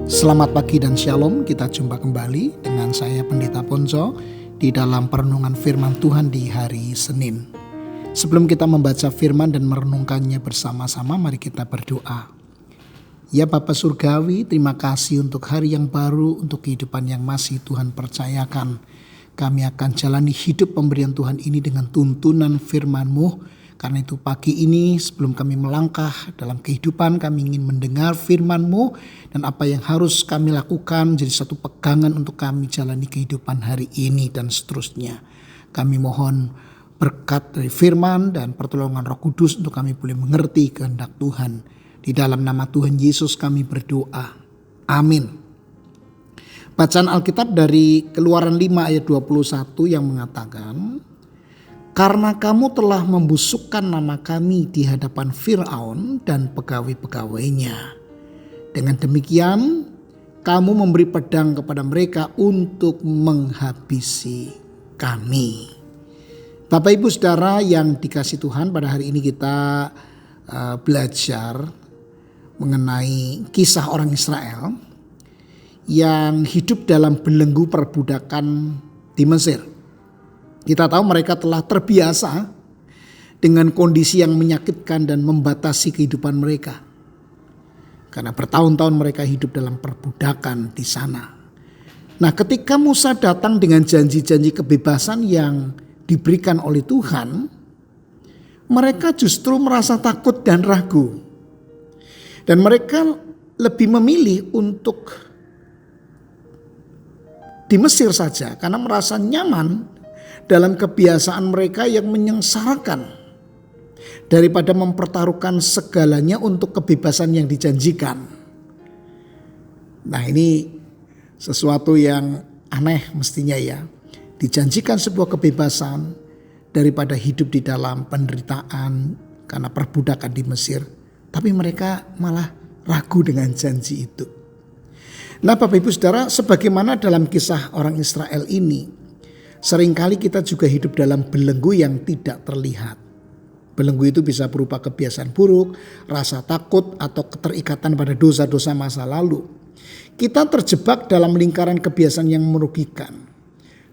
Selamat pagi dan shalom, kita jumpa kembali dengan saya Pendeta Ponco di dalam perenungan firman Tuhan di hari Senin. Sebelum kita membaca firman dan merenungkannya bersama-sama, mari kita berdoa. Ya Bapa Surgawi, terima kasih untuk hari yang baru, untuk kehidupan yang masih Tuhan percayakan. Kami akan jalani hidup pemberian Tuhan ini dengan tuntunan firman-Mu. Karena itu pagi ini sebelum kami melangkah dalam kehidupan, kami ingin mendengar firman-Mu dan apa yang harus kami lakukan menjadi satu pegangan untuk kami jalani kehidupan hari ini dan seterusnya. Kami mohon berkat dari firman dan pertolongan Roh Kudus untuk kami boleh mengerti kehendak Tuhan. Di dalam nama Tuhan Yesus kami berdoa. Amin. Bacaan Alkitab dari Keluaran 5 ayat 21 yang mengatakan, karena kamu telah membusukkan nama kami di hadapan Firaun dan pegawai-pegawainya. Dengan demikian, kamu memberi pedang kepada mereka untuk menghabisi kami. Bapak Ibu Saudara yang dikasihi Tuhan, pada hari ini kita belajar mengenai kisah orang Israel yang hidup dalam belenggu perbudakan di Mesir. Kita tahu mereka telah terbiasa dengan kondisi yang menyakitkan dan membatasi kehidupan mereka. Karena bertahun-tahun mereka hidup dalam perbudakan di sana. Nah, ketika Musa datang dengan janji-janji kebebasan yang diberikan oleh Tuhan, mereka justru merasa takut dan ragu. Dan mereka lebih memilih untuk di Mesir saja karena merasa nyaman dalam kebiasaan mereka yang menyengsarakan daripada mempertaruhkan segalanya untuk kebebasan yang dijanjikan. Nah, ini sesuatu yang aneh mestinya ya. Dijanjikan sebuah kebebasan daripada hidup di dalam penderitaan karena perbudakan di Mesir. Tapi mereka malah ragu dengan janji itu. Nah Bapak Ibu Saudara, sebagaimana dalam kisah orang Israel ini, seringkali kita juga hidup dalam belenggu yang tidak terlihat. Belenggu itu bisa berupa kebiasaan buruk, rasa takut, atau keterikatan pada dosa-dosa masa lalu. Kita terjebak dalam lingkaran kebiasaan yang merugikan.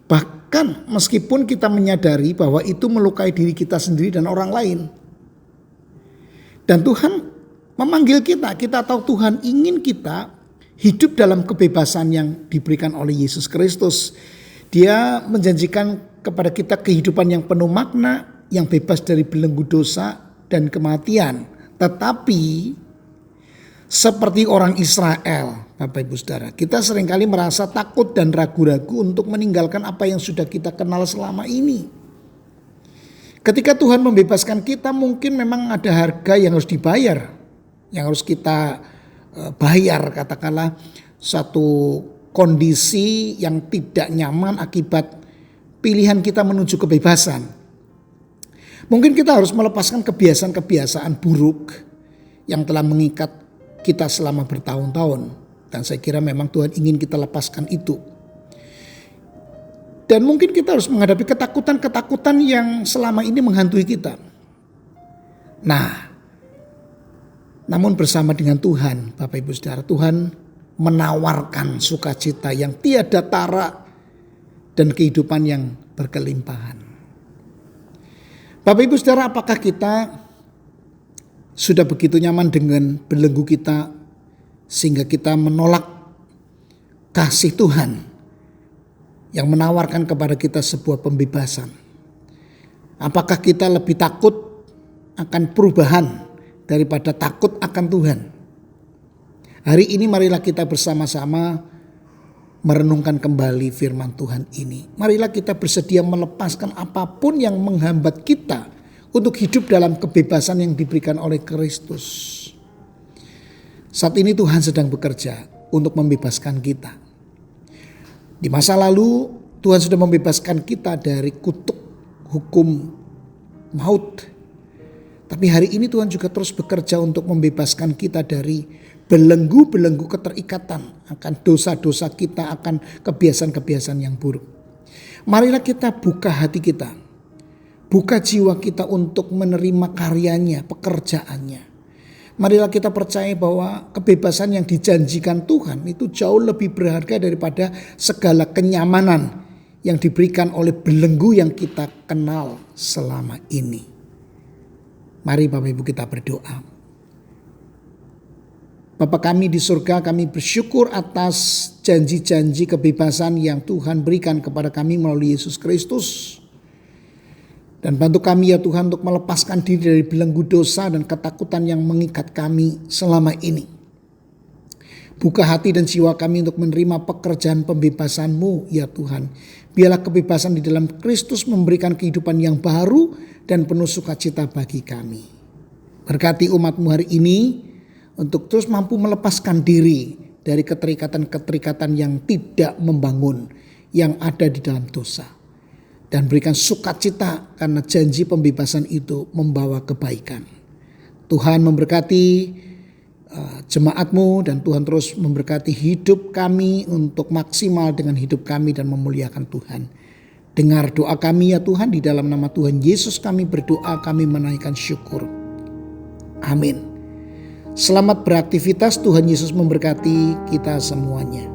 Bahkan meskipun kita menyadari bahwa itu melukai diri kita sendiri dan orang lain. Dan Tuhan memanggil kita, kita tahu Tuhan ingin kita hidup dalam kebebasan yang diberikan oleh Yesus Kristus. Dia menjanjikan kepada kita kehidupan yang penuh makna, yang bebas dari belenggu dosa dan kematian. Tetapi seperti orang Israel, Bapak Ibu Saudara, kita seringkali merasa takut dan ragu-ragu untuk meninggalkan apa yang sudah kita kenal selama ini. Ketika Tuhan membebaskan kita, mungkin memang ada harga yang harus dibayar, yang harus kita bayar, katakanlah satu kondisi yang tidak nyaman akibat pilihan kita menuju kebebasan. Mungkin kita harus melepaskan kebiasaan-kebiasaan buruk yang telah mengikat kita selama bertahun-tahun. Dan saya kira memang Tuhan ingin kita lepaskan itu. Dan mungkin kita harus menghadapi ketakutan-ketakutan yang selama ini menghantui kita. Nah, namun bersama dengan Tuhan, Bapak Ibu Saudara, Tuhan menawarkan sukacita yang tiada tara dan kehidupan yang berkelimpahan. Bapak Ibu Saudara, apakah kita sudah begitu nyaman dengan belenggu kita sehingga kita menolak kasih Tuhan yang menawarkan kepada kita sebuah pembebasan? Apakah kita lebih takut akan perubahan daripada takut akan Tuhan? Hari ini marilah kita bersama-sama merenungkan kembali firman Tuhan ini. Marilah kita bersedia melepaskan apapun yang menghambat kita untuk hidup dalam kebebasan yang diberikan oleh Kristus. Saat ini Tuhan sedang bekerja untuk membebaskan kita. Di masa lalu Tuhan sudah membebaskan kita dari kutuk hukum maut. Tapi hari ini Tuhan juga terus bekerja untuk membebaskan kita dari belenggu-belenggu keterikatan akan dosa-dosa kita, akan kebiasaan-kebiasaan yang buruk. Marilah kita buka hati kita, buka jiwa kita untuk menerima karyanya, pekerjaannya. Marilah kita percaya bahwa kebebasan yang dijanjikan Tuhan itu jauh lebih berharga daripada segala kenyamanan yang diberikan oleh belenggu yang kita kenal selama ini. Mari Bapak Ibu kita berdoa. Bapa kami di surga, kami bersyukur atas janji-janji kebebasan yang Tuhan berikan kepada kami melalui Yesus Kristus. Dan bantu kami ya Tuhan untuk melepaskan diri dari belenggu dosa dan ketakutan yang mengikat kami selama ini. Buka hati dan jiwa kami untuk menerima pekerjaan pembebasan-Mu ya Tuhan. Biarlah kebebasan di dalam Kristus memberikan kehidupan yang baru dan penuh sukacita bagi kami. Berkati umat-Mu hari ini untuk terus mampu melepaskan diri dari keterikatan-keterikatan yang tidak membangun, yang ada di dalam dosa. Dan berikan sukacita karena janji pembebasan itu membawa kebaikan. Tuhan memberkati jemaat-Mu dan Tuhan terus memberkati hidup kami untuk maksimal dengan hidup kami dan memuliakan Tuhan. Dengar doa kami ya Tuhan, di dalam nama Tuhan Yesus kami berdoa, kami menaikkan syukur. Amin. Selamat beraktivitas, Tuhan Yesus memberkati kita semuanya.